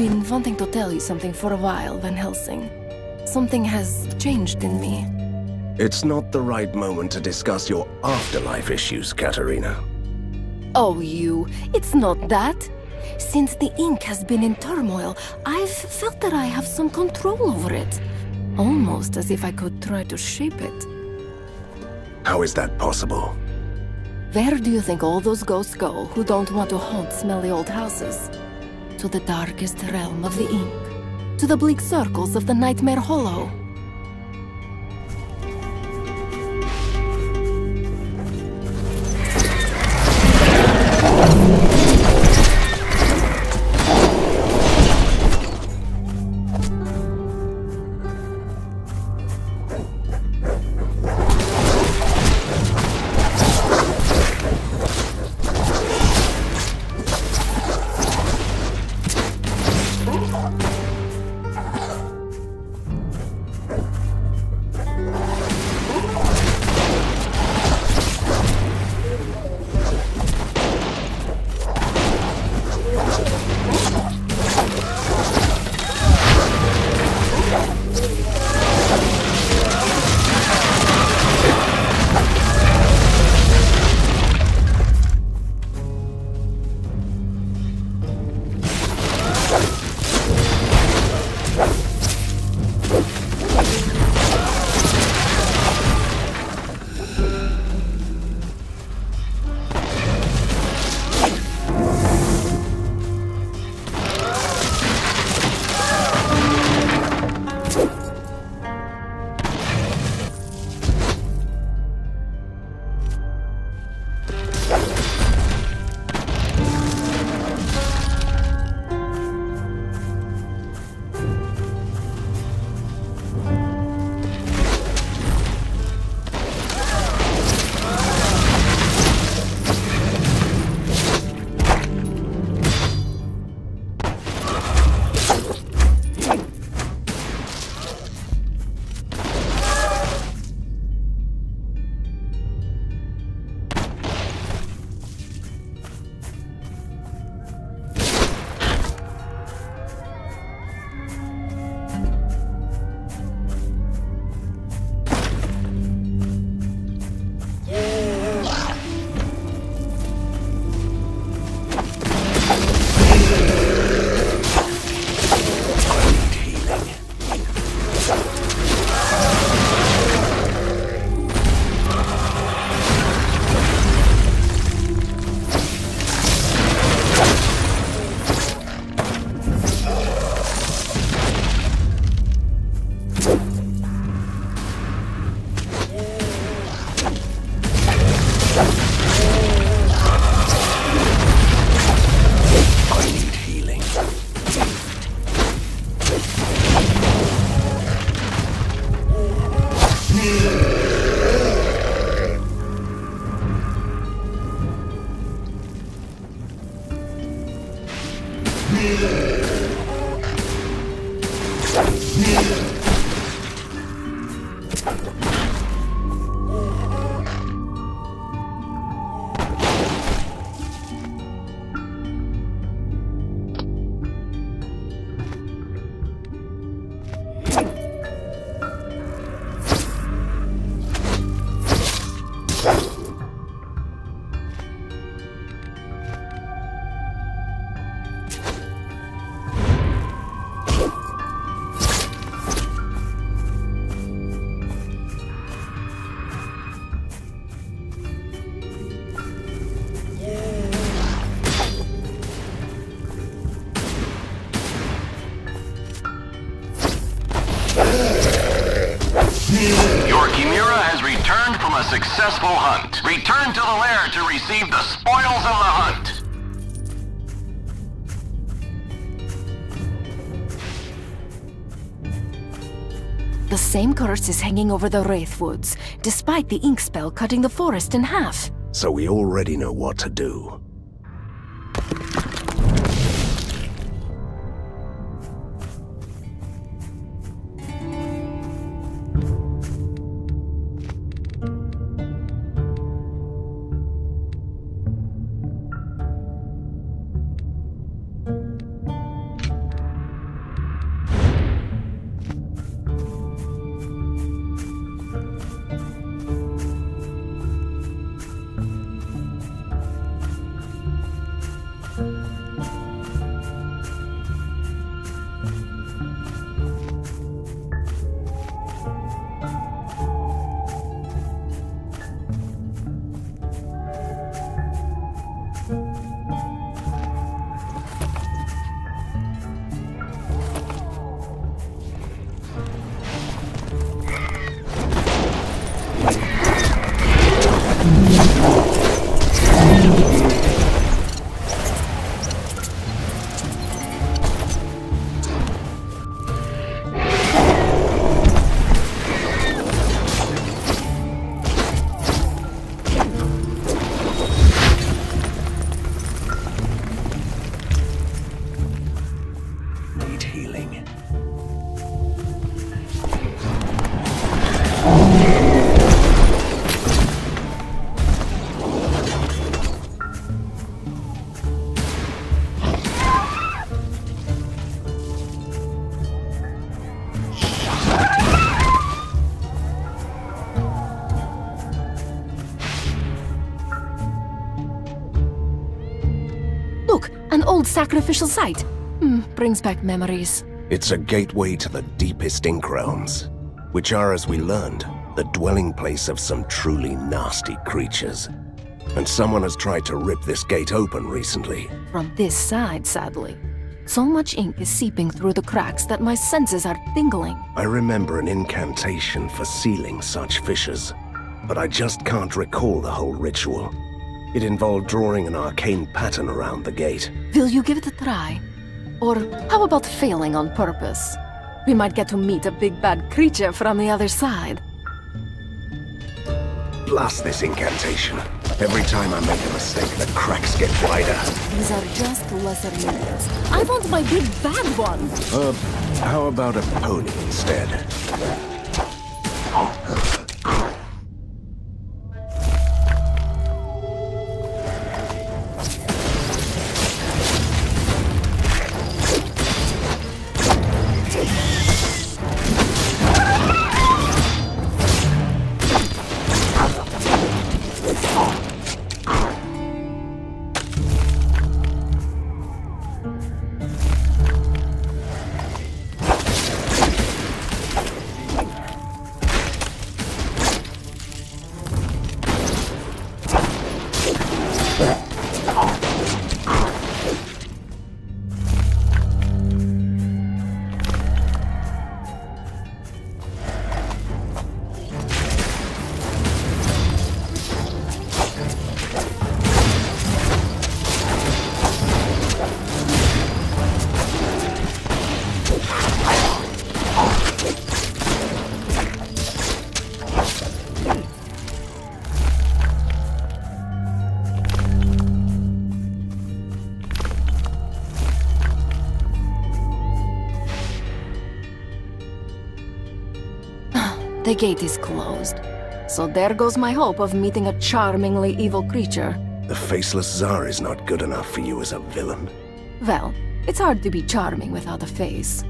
been wanting to tell you something for a while, Van Helsing. Something has changed in me. It's not the right moment to discuss your afterlife issues, Katerina. Oh, it's not that. Since the ink has been in turmoil, I've felt that I have some control over it. Almost as if I could try to shape it. How is that possible? Where do you think all those ghosts go who don't want to haunt smelly old houses? To the darkest realm of the ink. To the bleak circles of the Nightmare Hollow. Successful hunt. Return to the lair to receive the spoils of the hunt. The same curse is hanging over the Wraith Woods, despite the ink spell cutting the forest in half. So we already know what to do. sacrificial site. Brings back memories. It's a gateway to the deepest ink realms, which are, as we learned, the dwelling place of some truly nasty creatures. And someone has tried to rip this gate open recently. From this side, sadly. So much ink is seeping through the cracks that my senses are tingling. I remember an incantation for sealing such fissures, but I just can't recall the whole ritual. It involved drawing an arcane pattern around the gate. Will you give it a try? Or how about failing on purpose? We might get to meet a big bad creature from the other side. Blast this incantation. Every time I make a mistake, the cracks get wider. These are just lesser minions. I want my big bad one! How about a pony instead? The gate is closed. So there goes my hope of meeting a charmingly evil creature. The faceless Tsar is not good enough for you as a villain. Well, it's hard to be charming without a face.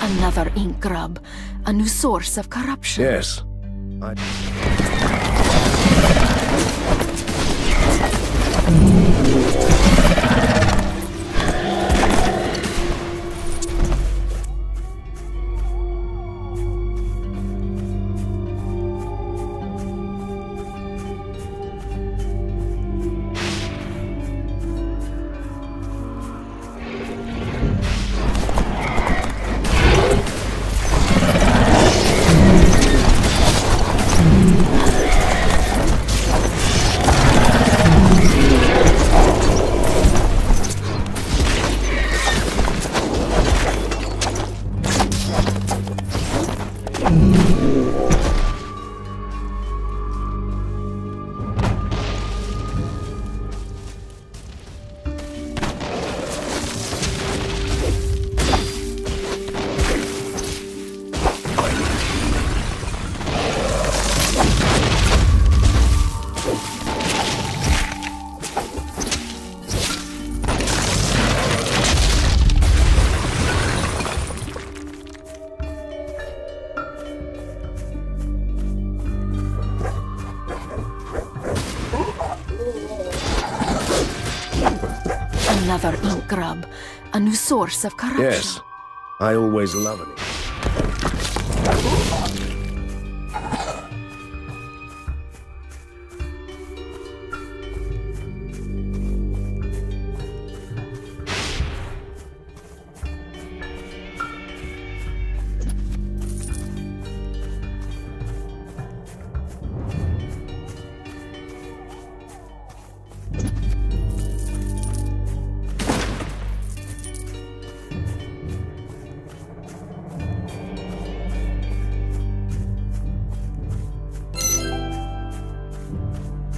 Another ink grub. A new source of corruption. Yes. another ink grub, a new source of corruption. Yes, I always love it.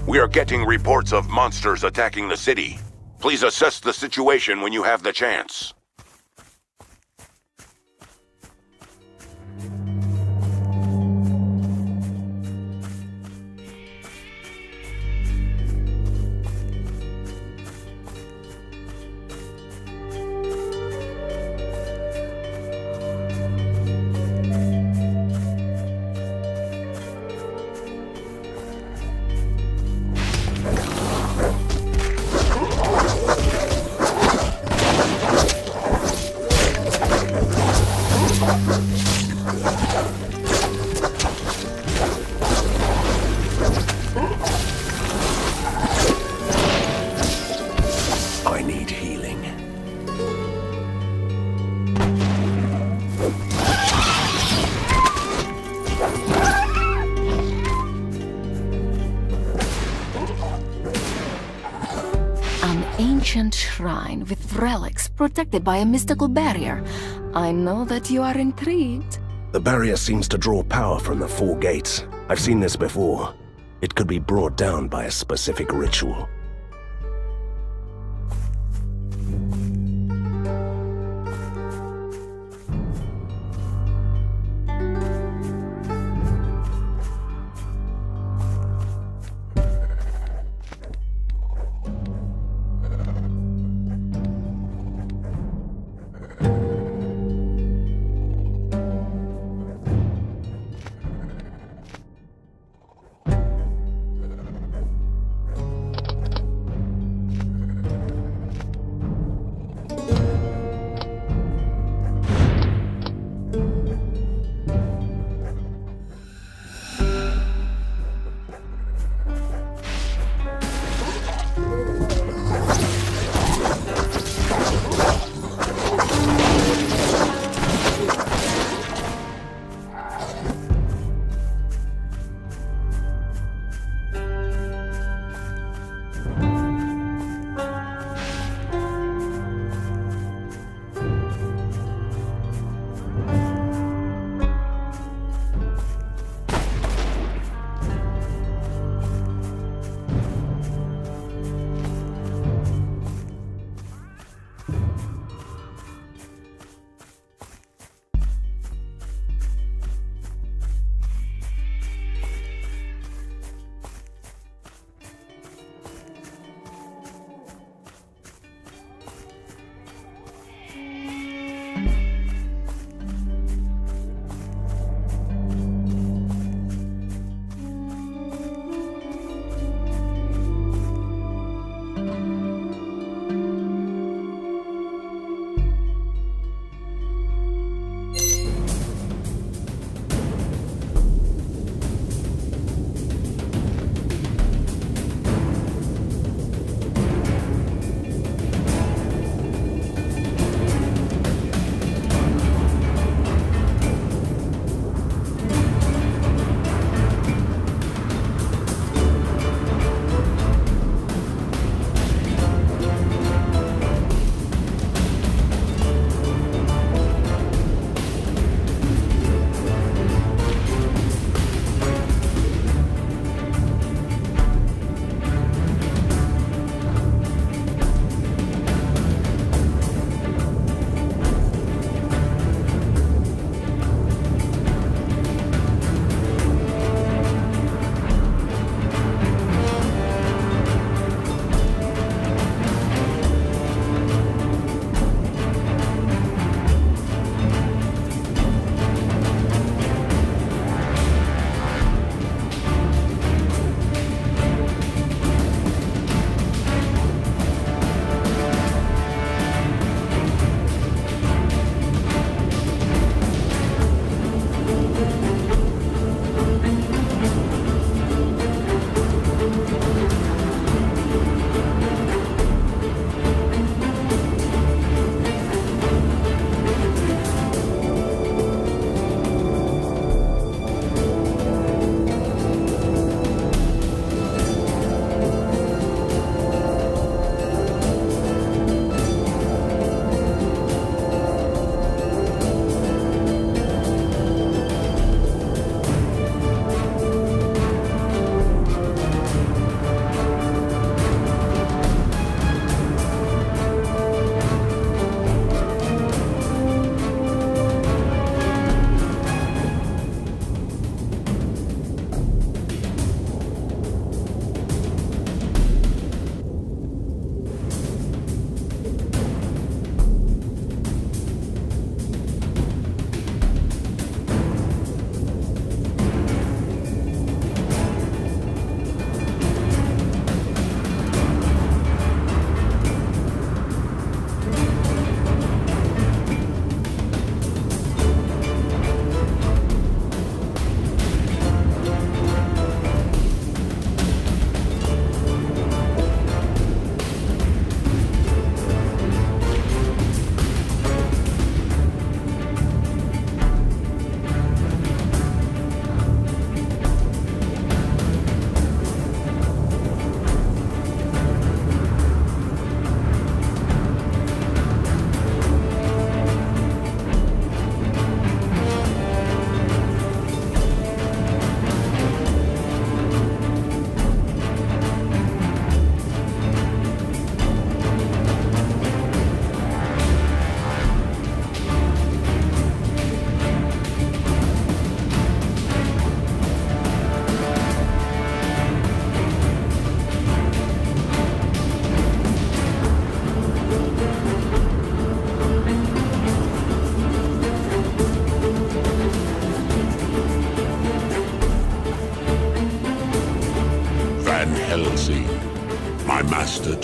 We are getting reports of monsters attacking the city. Please assess the situation when you have the chance. I need healing. An ancient shrine with relics protected by a mystical barrier. I know that you are intrigued. The barrier seems to draw power from the four gates. I've seen this before. It could be brought down by a specific ritual.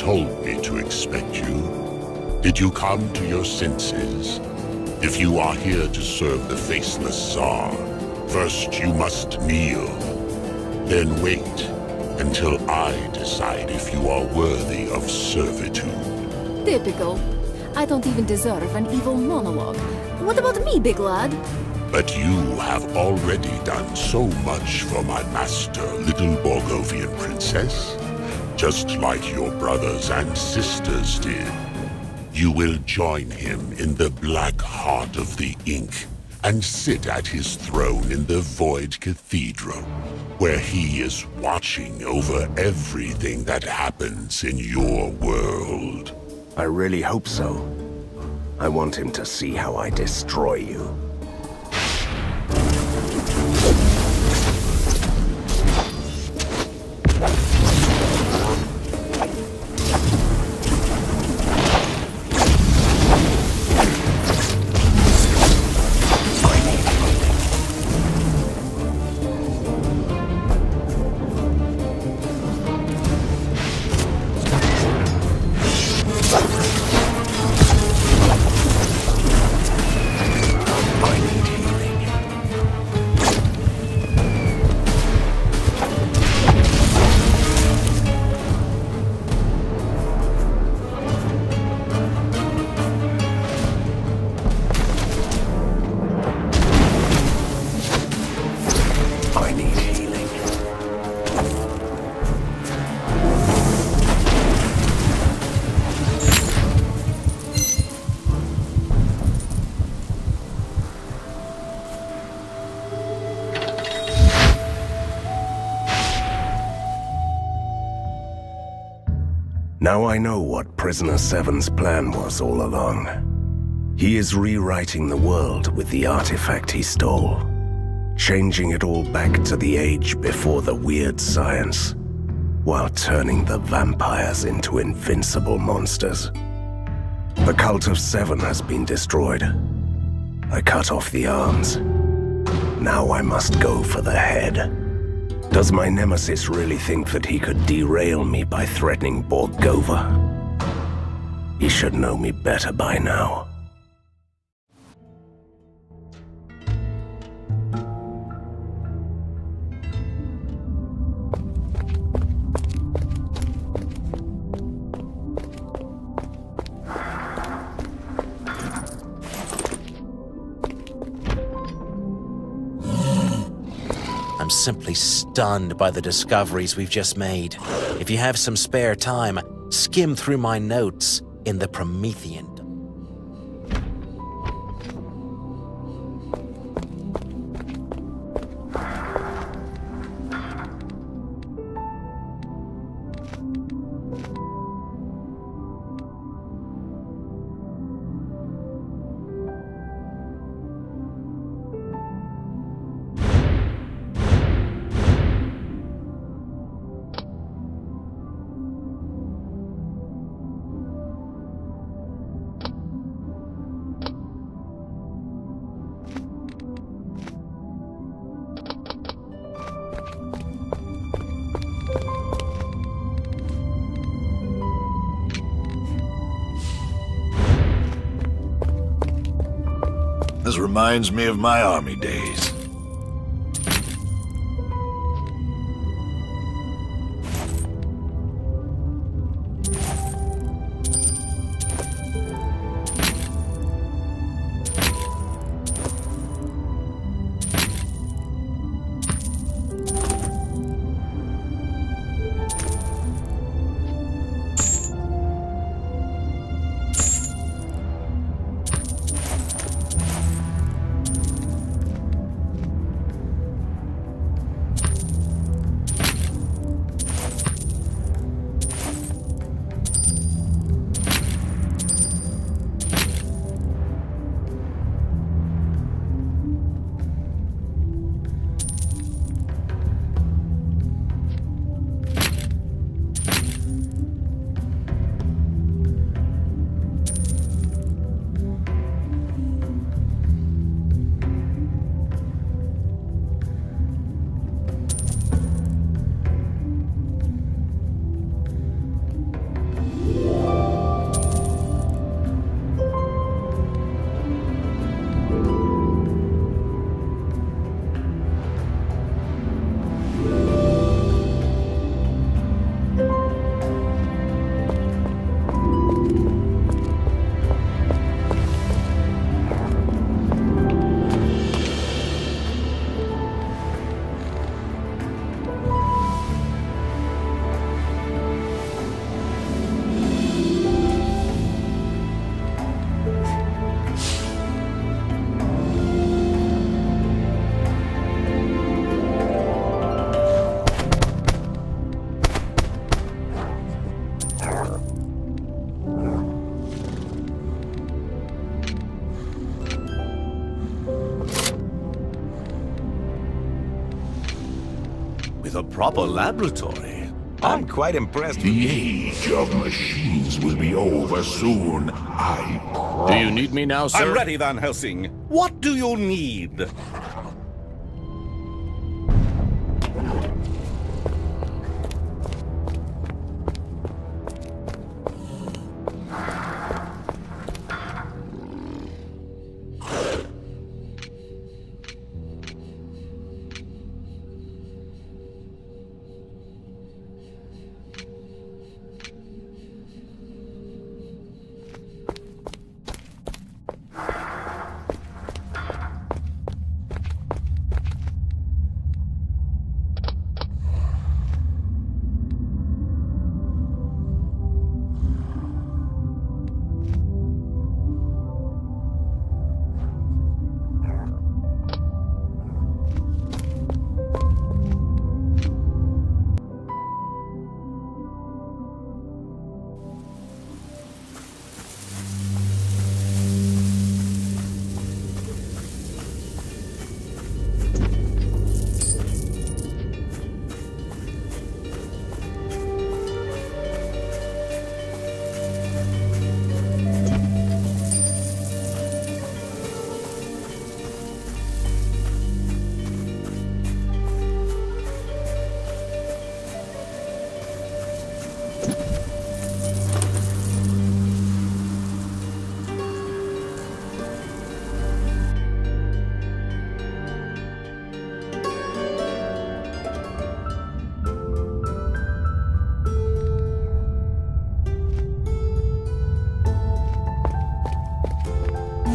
told me to expect you. Did you come to your senses? If you are here to serve the faceless Tsar, first you must kneel. Then wait until I decide if you are worthy of servitude. Typical. I don't even deserve an evil monologue. What about me, big lad? But you have already done so much for my master, little Borgovian princess. Just like your brothers and sisters did. You will join him in the black heart of the ink and sit at his throne in the Void Cathedral, where he is watching over everything that happens in your world. I really hope so. I want him to see how I destroy you. Now I know what Prisoner Seven's plan was all along. He is rewriting the world with the artifact he stole, changing it all back to the age before the weird science, while turning the vampires into invincible monsters. The Cult of Seven has been destroyed. I cut off the arms. Now I must go for the head. Does my nemesis really think that he could derail me by threatening Borgova? He should know me better by now. I'm simply stunned by the discoveries we've just made. If you have some spare time, skim through my notes in the Promethean. This reminds me of my army days. with a proper laboratory. I'm quite impressed. The age of machines will be over soon, I promise. Do you need me now, sir? I'm ready, Van Helsing. What do you need?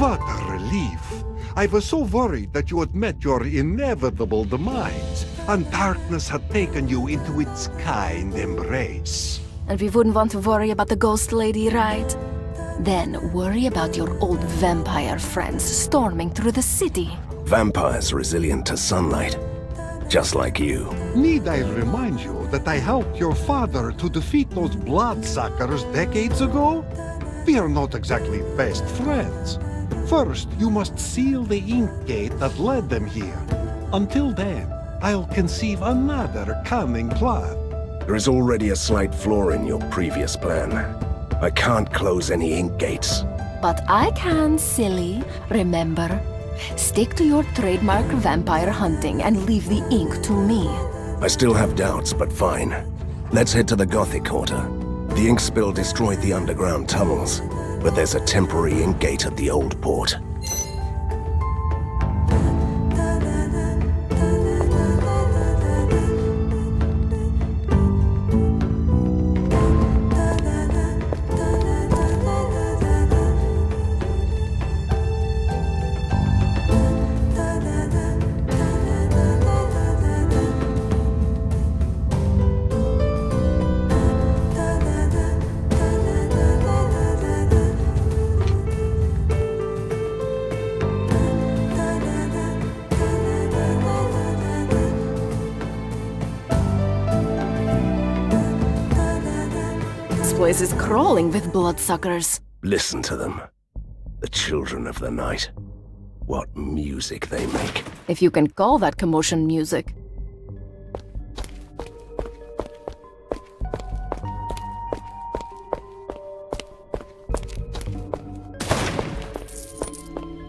What a relief. I was so worried that you had met your inevitable demise, and darkness had taken you into its kind embrace. And we wouldn't want to worry about the ghost lady, right? Then worry about your old vampire friends storming through the city. Vampires resilient to sunlight, just like you. Need I remind you that I helped your father to defeat those bloodsuckers decades ago? We are not exactly best friends. First, you must seal the ink gate that led them here. Until then, I'll conceive another cunning plan. There is already a slight flaw in your previous plan. I can't close any ink gates. But I can, silly. Remember? Stick to your trademark vampire hunting and leave the ink to me. I still have doubts, but fine. Let's head to the Gothic Quarter. The ink spill destroyed the underground tunnels, but there's a temporary ink gate at the old port. This place is crawling with bloodsuckers. Listen to them. The children of the night. What music they make. If you can call that commotion music.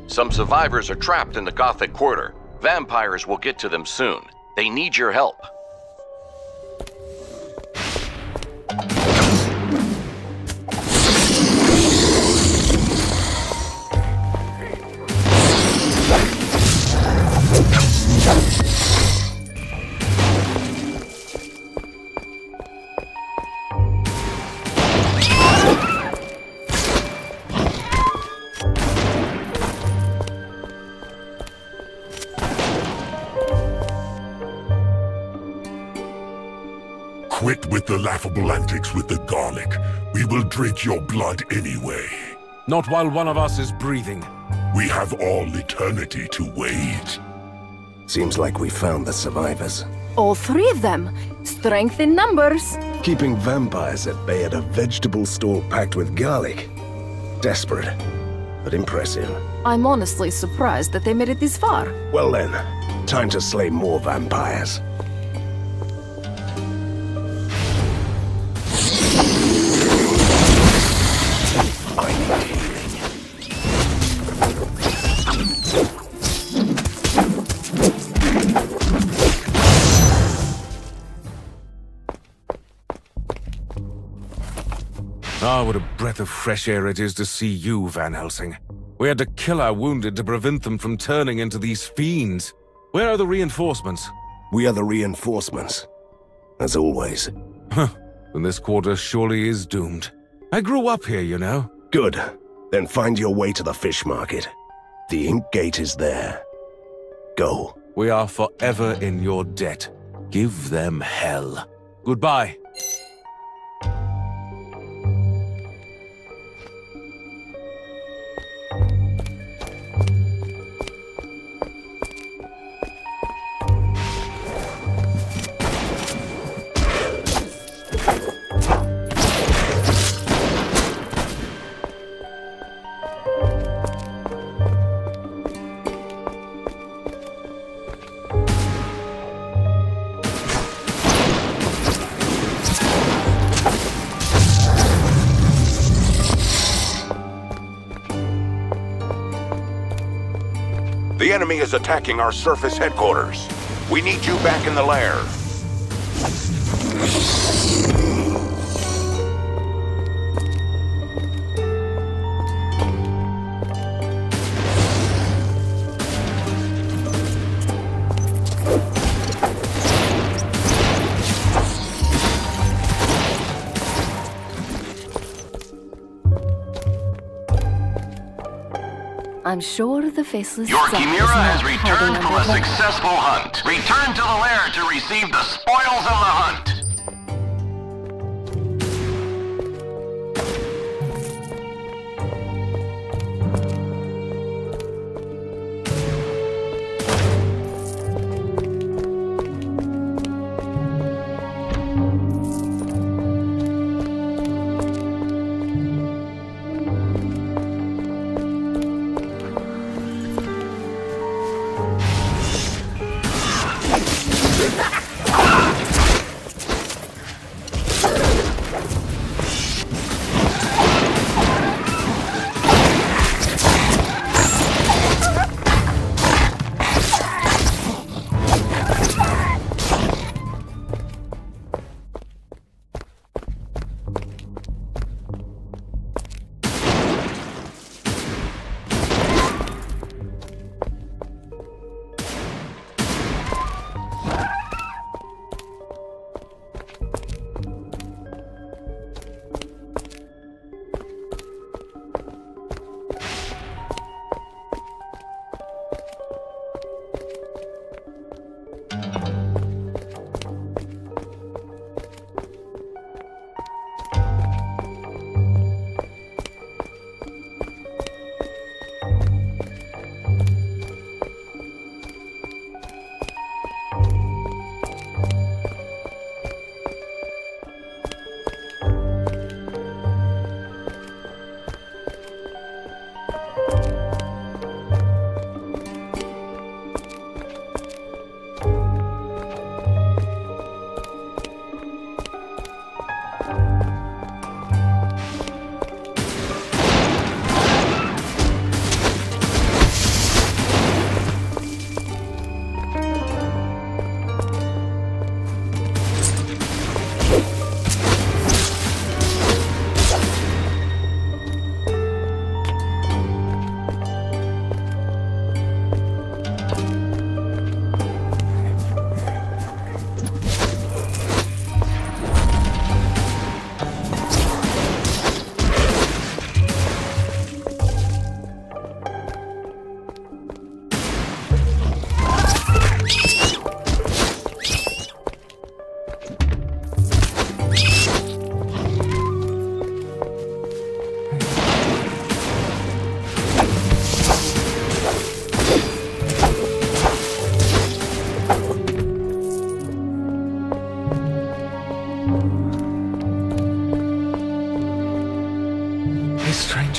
Some survivors are trapped in the Gothic Quarter. Vampires will get to them soon. They need your help. Quit with the laughable antics with the garlic. We will drink your blood anyway. Not while one of us is breathing. We have all eternity to wait. Seems like we found the survivors. All three of them. Strength in numbers. Keeping vampires at bay at a vegetable store packed with garlic. Desperate, but impressive. I'm honestly surprised that they made it this far. Well then, time to slay more vampires. Ah, what a breath of fresh air it is to see you, Van Helsing. We had to kill our wounded to prevent them from turning into these fiends. Where are the reinforcements? We are the reinforcements. As always. Huh. Then this quarter surely is doomed. I grew up here, you know. Good. Then find your way to the fish market. The ink gate is there. Go. We are forever in your debt. Give them hell. Goodbye. The enemy is attacking our surface headquarters. We need you back in the lair. I'm sure the faceless Your Zap is Chimera not has returned hiding from a under the- successful hunt. Return to the lair to receive the spoils of the hunt.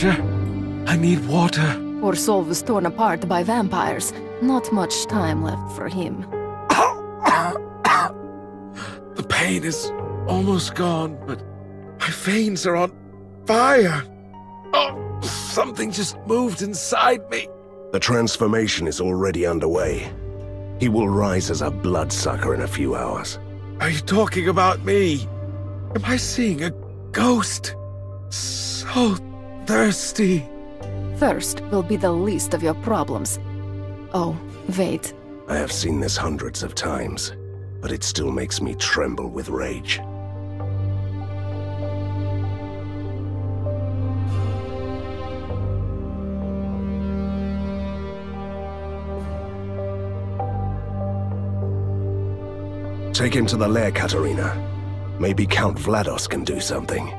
I need water. Poor soul was torn apart by vampires. Not much time left for him. The pain is almost gone, but my veins are on fire. Oh, something just moved inside me. The transformation is already underway. He will rise as a bloodsucker in a few hours. Are you talking about me? Am I seeing a ghost? So thirsty. Thirst will be the least of your problems. Oh, wait. I have seen this hundreds of times, but it still makes me tremble with rage. Take him to the lair, Katerina. Maybe Count Vlados can do something.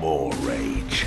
More rage.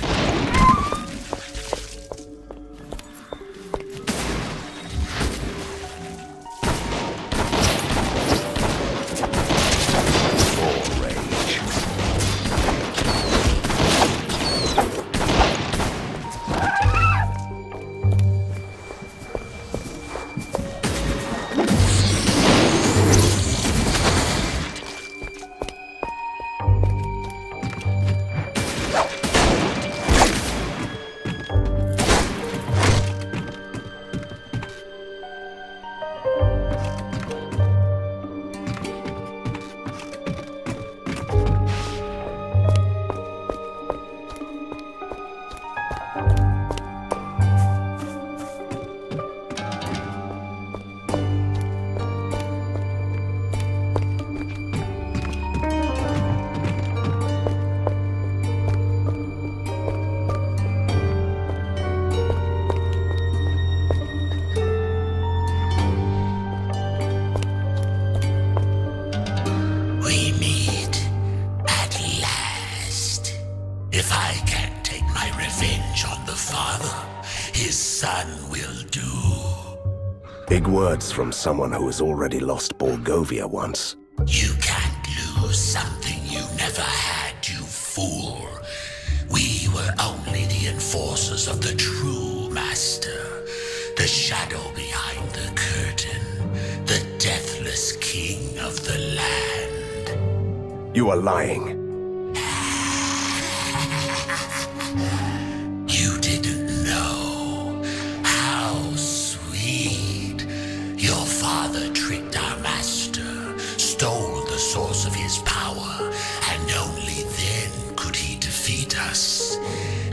If I can't take my revenge on the father, his son will do. Big words from someone who has already lost Borgovia once. You can't lose something you never had, you fool. We were only the enforcers of the true master, the shadow behind the curtain, the deathless king of the land. You are lying. You didn't know how sweet. Your father tricked our master, stole the source of his power, and only then could he defeat us.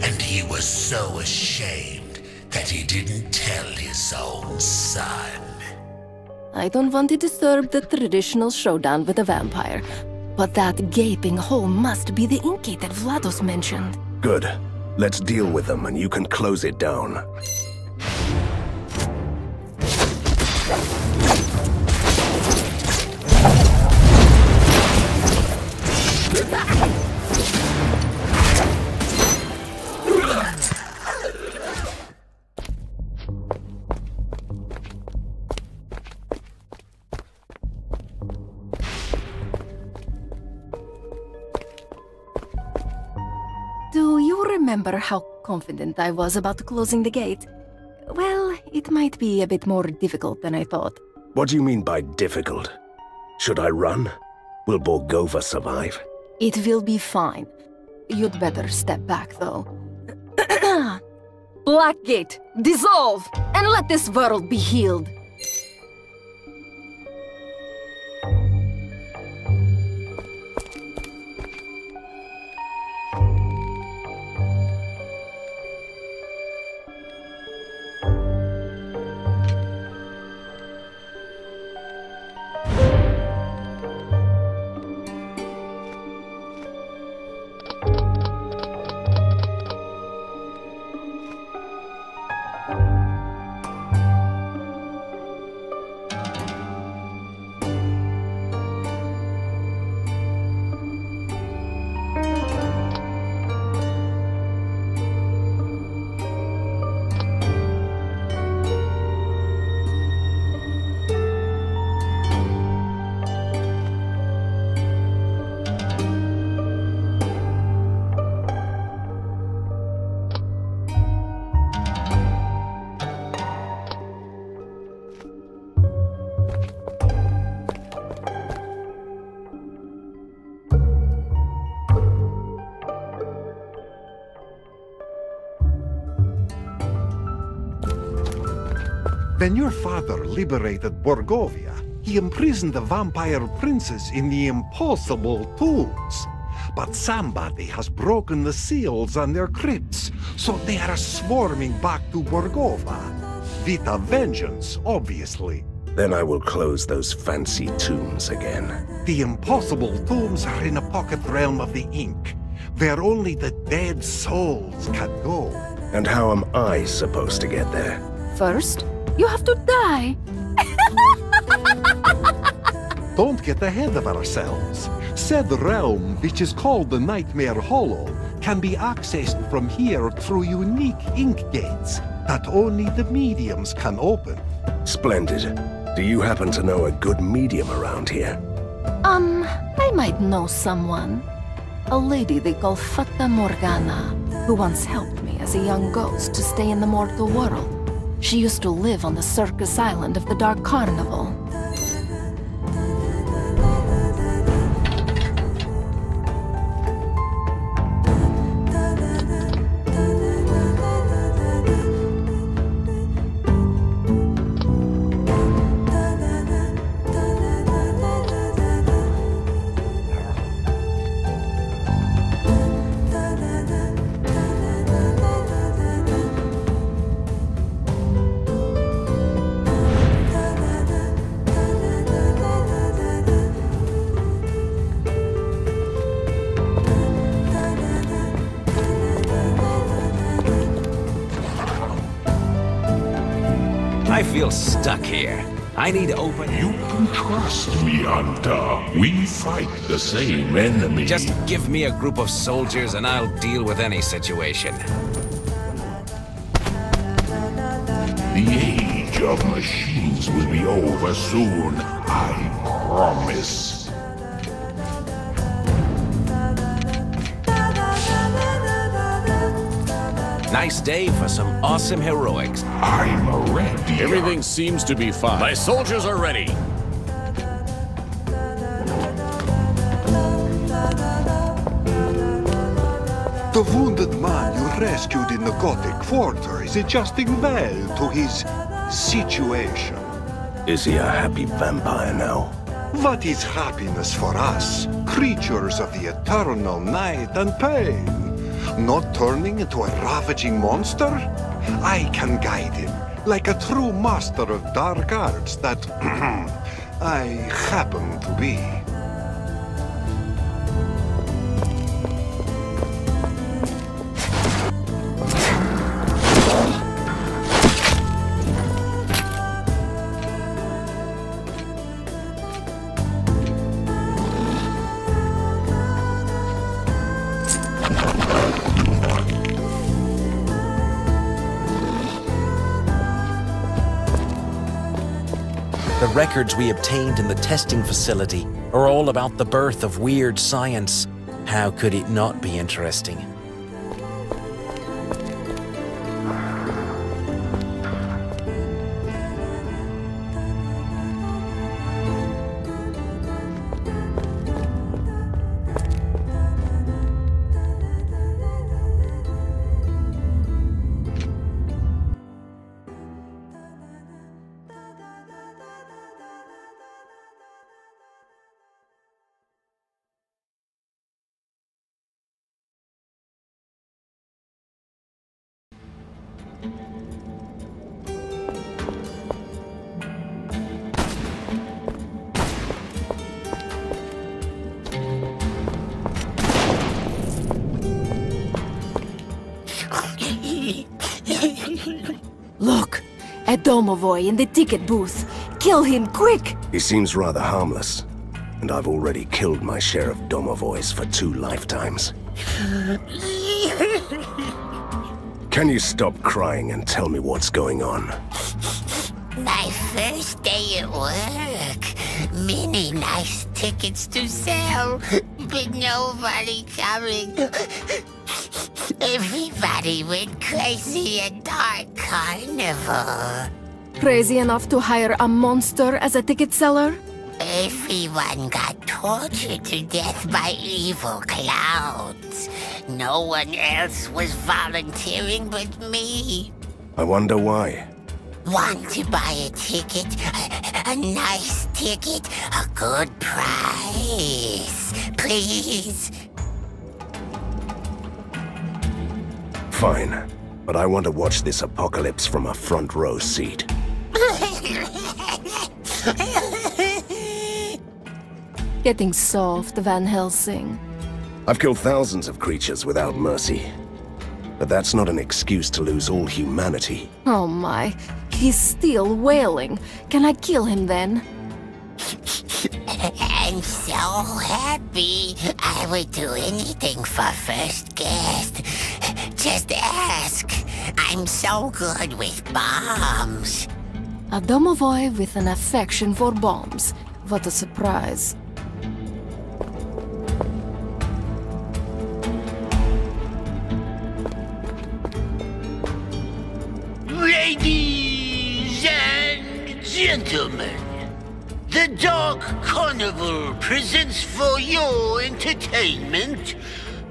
And he was so ashamed that he didn't tell his own son. I don't want to disturb the traditional showdown with a vampire, but that gaping hole must be the ink gate that Vlados mentioned. Good. Let's deal with them and you can close it down. Do you remember how confident I was about closing the gate? Well, it might be a bit more difficult than I thought. What do you mean by difficult? Should I run? Will Borgova survive? It will be fine. You'd better step back, though. Blackgate, dissolve, and let this world be healed. When your father liberated Borgovia, he imprisoned the vampire princes in the impossible tombs. But somebody has broken the seals on their crypts, so they are swarming back to Borgova. With a vengeance, obviously. Then I will close those fancy tombs again. The impossible tombs are in a pocket realm of the ink, where only the dead souls can go. And how am I supposed to get there? First, you have to die. Don't get ahead of ourselves. Said realm, which is called the Nightmare Hollow, can be accessed from here through unique ink gates that only the mediums can open. Splendid. Do you happen to know a good medium around here? I might know someone. A lady they call Fata Morgana, who once helped me as a young ghost to stay in the mortal world. She used to live on the circus island of the Dark Carnival. I feel stuck here. I need to open... You can trust me, Hunter. We fight the same enemy. Just give me a group of soldiers and I'll deal with any situation. The age of machines will be over soon, I promise. Nice day for some awesome heroics. I'm ready. Everything seems to be fine. My soldiers are ready. The wounded man you rescued in the Gothic Quarter is adjusting well to his situation. Is he a happy vampire now? What is happiness for us, creatures of the eternal night and pain? Not turning into a ravaging monster? I can guide him, like a true master of dark arts that I happen to be. The records we obtained in the testing facility are all about the birth of weird science. How could it not be interesting? Look, a Domovoy in the ticket booth. Kill him, quick! He seems rather harmless, and I've already killed my share of Domovoys for 2 lifetimes. Can you stop crying and tell me what's going on? My first day at work. Many nice tickets to sell, but nobody coming. Everybody went crazy at Dark Carnival. Crazy enough to hire a monster as a ticket seller? Everyone got tortured to death by evil clowns. No one else was volunteering but me. I wonder why. Want to buy a ticket? A nice ticket? A good price? Please? Fine, but I want to watch this apocalypse from a front row seat. Getting soft, Van Helsing. I've killed thousands of creatures without mercy. But that's not an excuse to lose all humanity. Oh my, he's still wailing. Can I kill him then? I'm so happy. I would do anything for first guest. Just ask. I'm so good with bombs. A Domovoy with an affection for bombs. What a surprise. Ladies and gentlemen, the Dark Carnival presents for your entertainment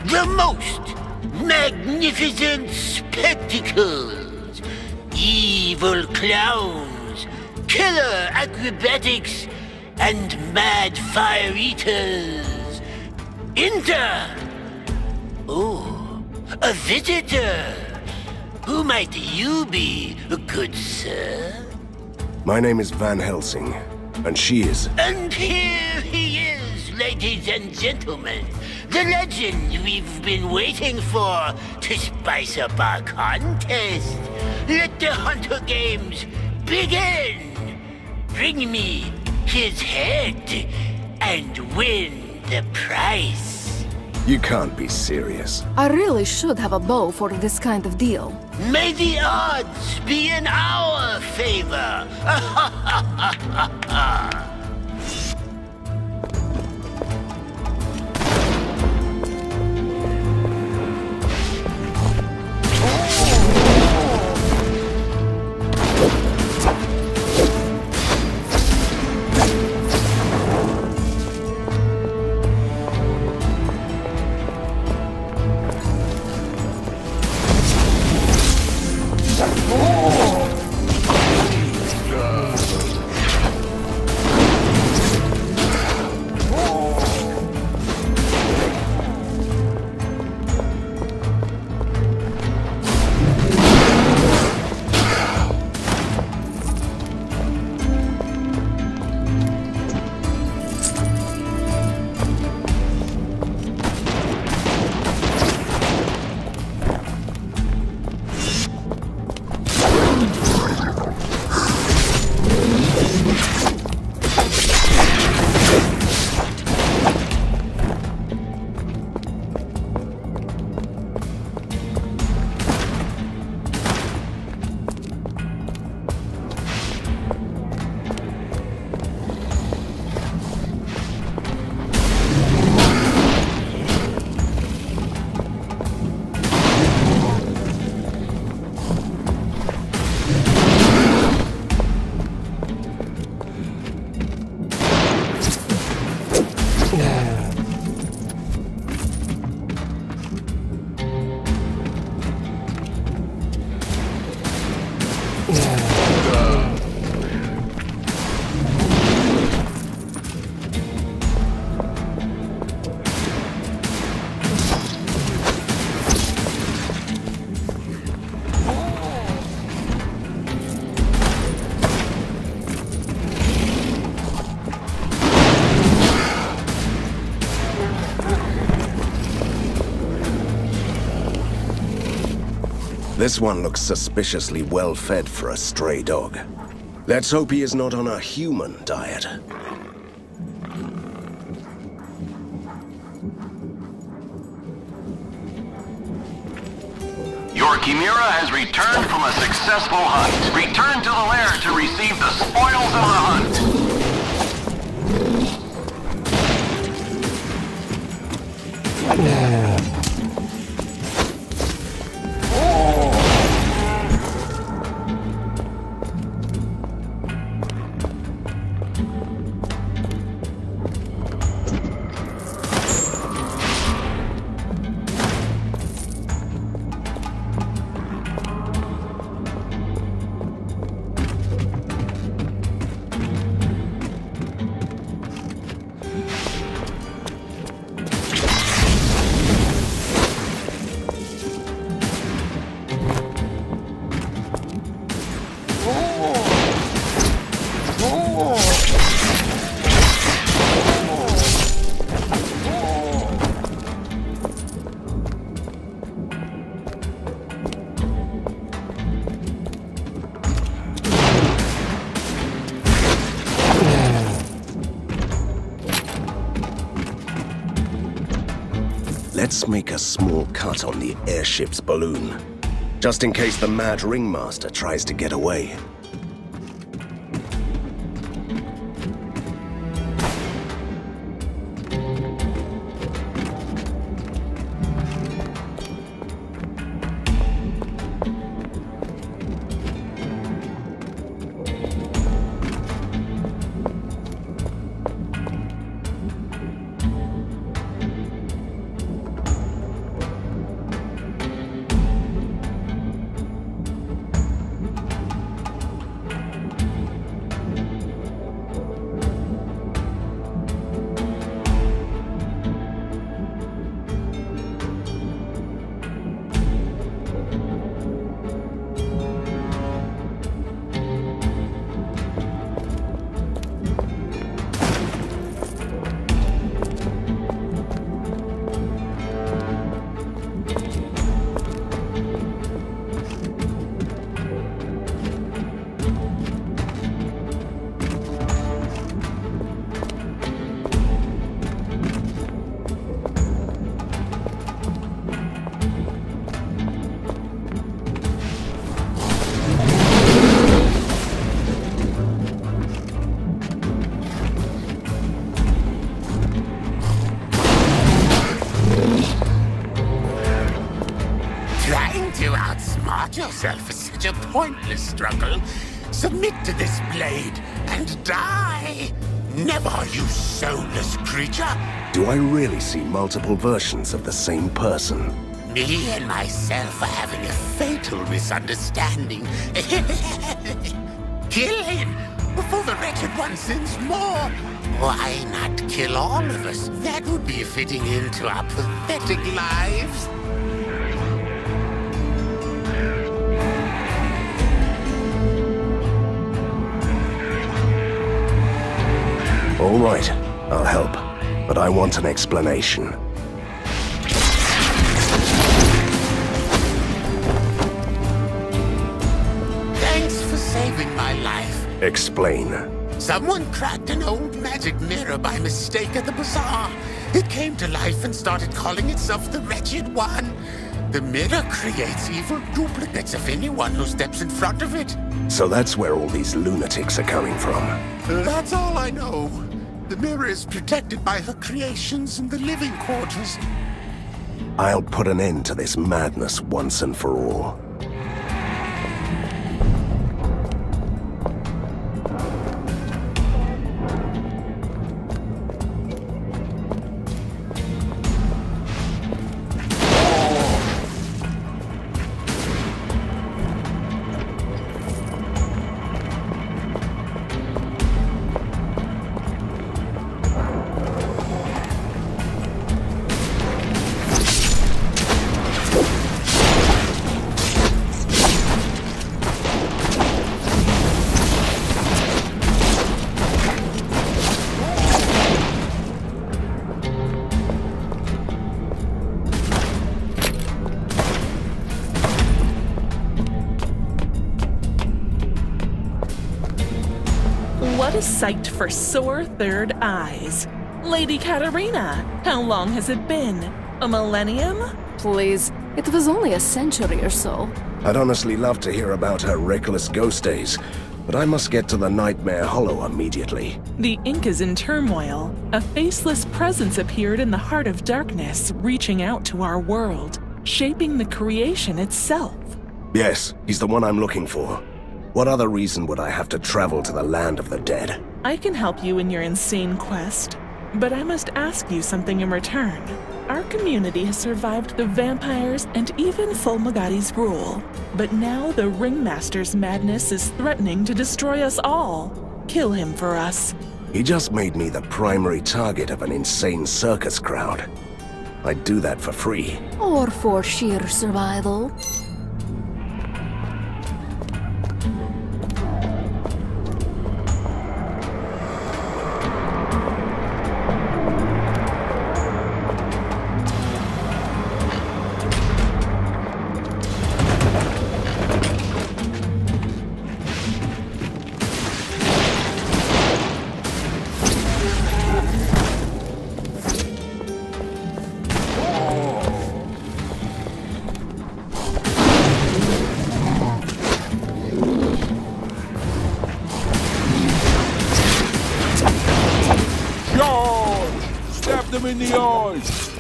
the most magnificent spectacles, evil clowns, killer acrobatics, and mad fire eaters. Enter! Oh, a visitor. Who might you be, good sir? My name is Van Helsing, and she is... And here he is, ladies and gentlemen. The legend we've been waiting for to spice up our contest. Let the Hunter Games begin! bring me his head and win the prize. You can't be serious. I really should have a bow for this kind of deal. May the odds be in our favor. This one looks suspiciously well-fed for a stray dog. Let's hope he is not on a human diet. Your Chimera has returned from a successful hunt. Return to the lair to receive the spoils of the hunt. Let's make a small cut on the airship's balloon, just in case the mad ringmaster tries to get away. outsmart yourself for such a pointless struggle. Submit to this blade and die. Never, you soulless creature. Do I really see multiple versions of the same person? Me and myself are having a fatal misunderstanding. Kill him before the wretched one sins more. Why not kill all of us? That would be a fitting end to our pathetic lives. All right, I'll help, but I want an explanation. Thanks for saving my life. Explain. Someone cracked an old magic mirror by mistake at the bazaar. It came to life and started calling itself the Wretched One. The mirror creates evil duplicates of anyone who steps in front of it. So that's where all these lunatics are coming from. That's all I know. The mirror is protected by her creations in the living quarters. I'll put an end to this madness once and for all. What a sight for sore third eyes. Lady Katarina, how long has it been? A millennium? Please, it was only a century or so. I'd honestly love to hear about her reckless ghost days, but I must get to the Nightmare Hollow immediately. The ink is in turmoil. A faceless presence appeared in the heart of darkness, reaching out to our world, shaping the creation itself. Yes, he's the one I'm looking for. What other reason would I have to travel to the land of the dead? I can help you in your insane quest, but I must ask you something in return. Our community has survived the vampires and even Fulmagadi's rule, but now the Ringmaster's madness is threatening to destroy us all. Kill him for us. He just made me the primary target of an insane circus crowd. I'd do that for free. Or for sheer survival. In the eyes!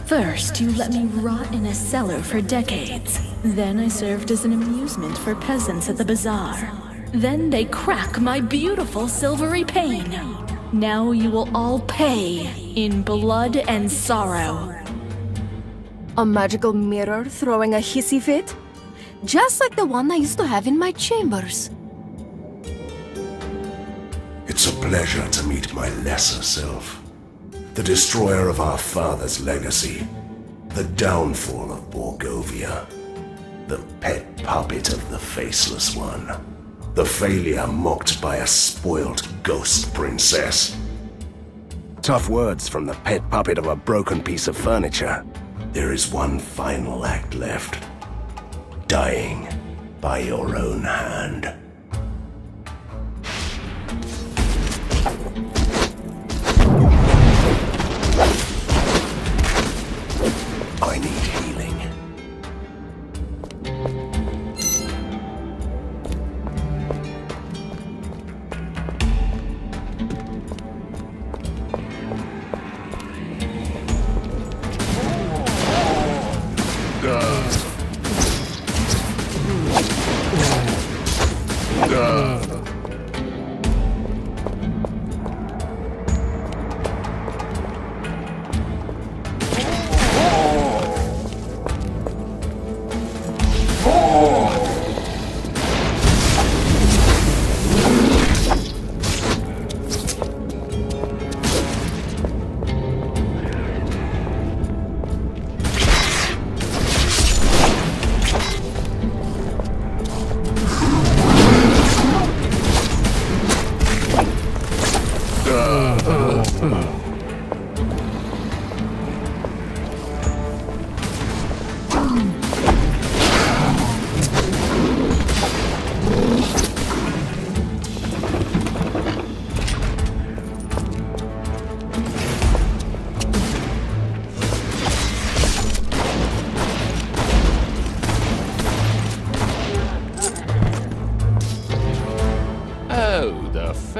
First, you let me rot in a cellar for decades. Then I served as an amusement for peasants at the bazaar. Then they crack my beautiful silvery pain. Now you will all pay in blood and sorrow. A magical mirror throwing a hissy fit? Just like the one I used to have in my chambers. It's a pleasure to meet my lesser self. The destroyer of our father's legacy. The downfall of Borgovia. The pet puppet of the Faceless One. The failure mocked by a spoiled ghost princess. Tough words from the pet puppet of a broken piece of furniture. There is one final act left. Dying by your own hand.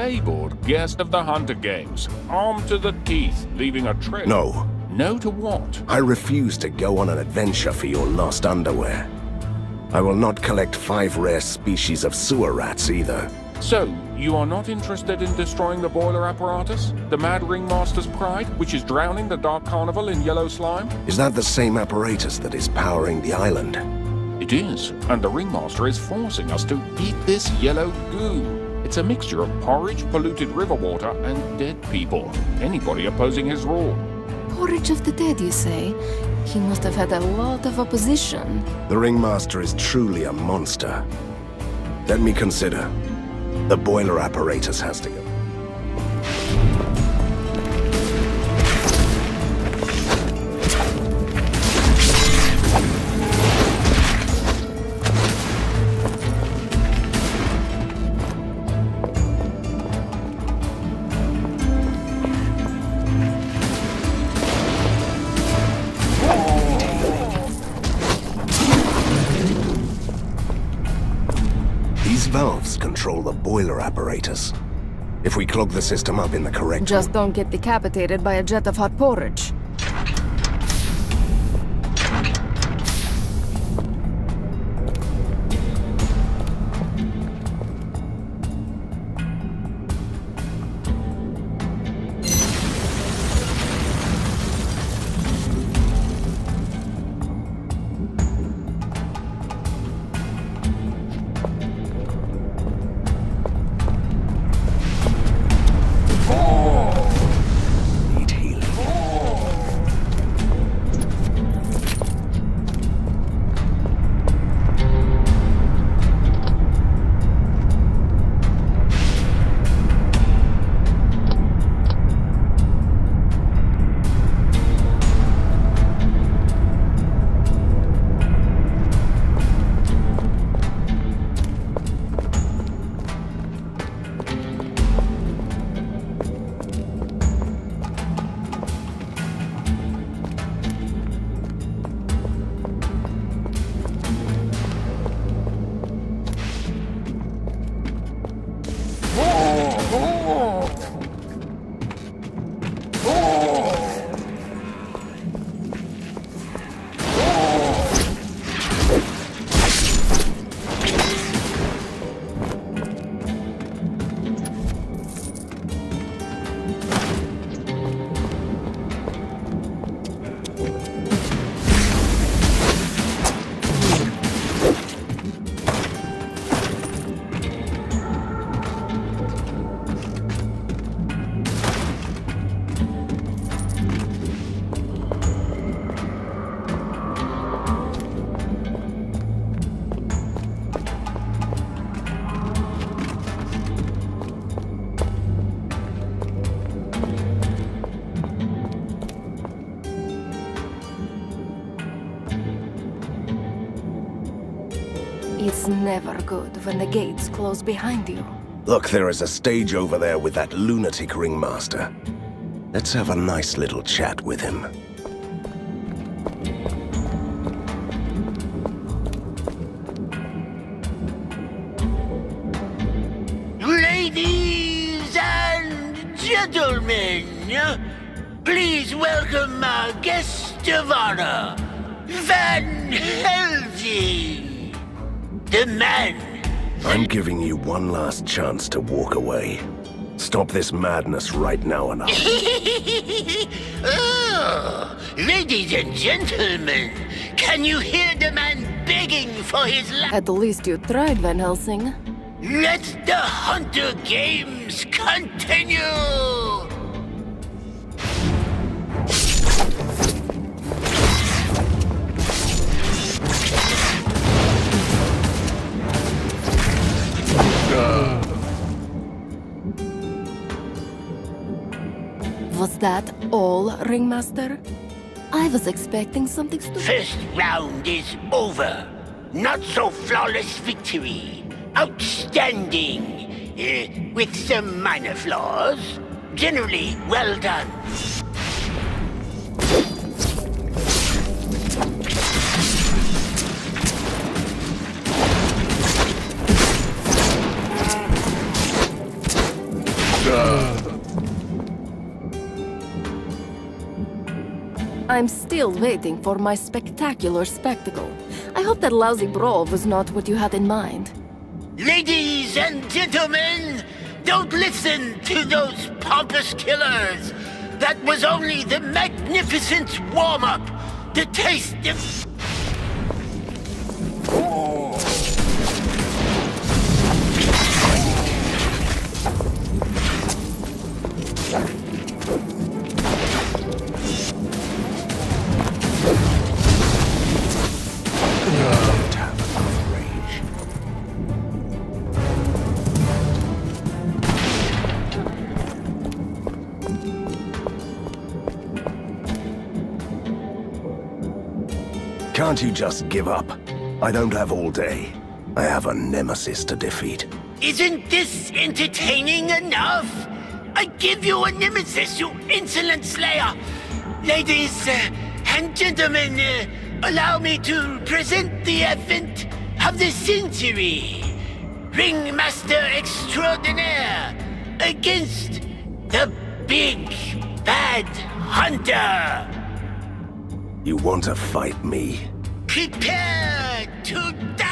labeled guest of the Hunter Games, armed to the teeth, leaving a trail. No. No to what? I refuse to go on an adventure for your lost underwear. I will not collect 5 rare species of sewer rats either. So, you are not interested in destroying the boiler apparatus? The Mad Ringmaster's pride, which is drowning the Dark Carnival in yellow slime? Is that the same apparatus that is powering the island? It is, and the Ringmaster is forcing us to eat this yellow goo. It's a mixture of porridge, polluted river water, and dead people. Anybody opposing his rule. Porridge of the dead, you say? He must have had a lot of opposition. The Ringmaster is truly a monster. Let me consider. The boiler apparatus has to go. Valves control the boiler apparatus. If we clog the system up in the correct... Just don't get decapitated by a jet of hot porridge. It's never good when the gates close behind you. Look, there is a stage over there with that lunatic ringmaster. Let's have a nice little chat with him. Ladies and gentlemen, please welcome our guest of honor, Van Helsing. The man. I'm giving you one last chance to walk away. Stop this madness right now and Oh, ladies and gentlemen, can you hear the man begging for his life? At least you tried, Van Helsing. Let the Hunter Games continue! Was that all, Ringmaster? I was expecting something stupid. First round is over. Not so flawless victory. Outstanding. With some minor flaws. Generally well done. I'm still waiting for my spectacular spectacle. I hope that lousy brawl was not what you had in mind. Ladies and gentlemen, don't listen to those pompous killers. That was only the magnificent warm-up. The taste of... Can't you just give up? I don't have all day. I have a nemesis to defeat. Isn't this entertaining enough? I give you a nemesis, you insolent slayer! Ladies and gentlemen, allow me to present the advent of the century. Ringmaster Extraordinaire against the Big Bad Hunter! You want to fight me? Prepare to die!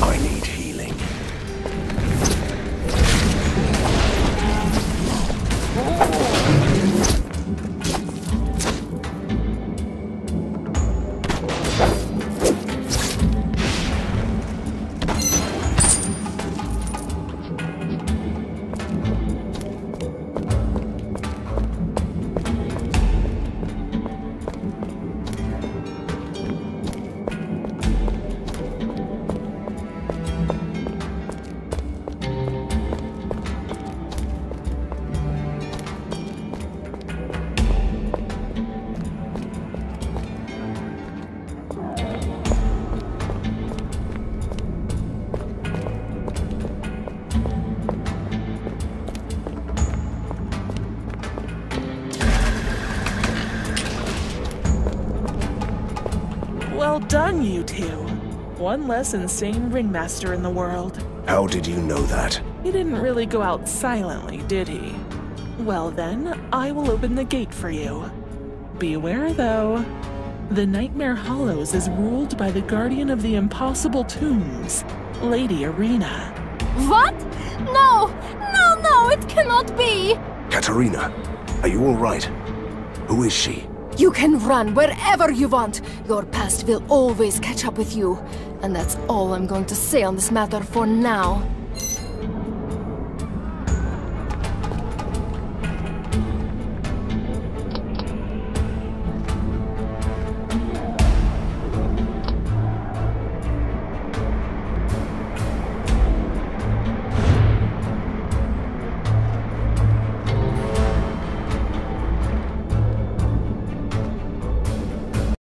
I need healing. Well done, you two. One less insane ringmaster in the world. How did you know that? He didn't really go out silently, did he? Well then, I will open the gate for you. Beware though. The Nightmare Hollows is ruled by the guardian of the impossible tombs, Lady Arena. What? No! No, no, it cannot be! Katarina, are you all right? Who is she? You can run wherever you want. Your past will always catch up with you. And that's all I'm going to say on this matter for now.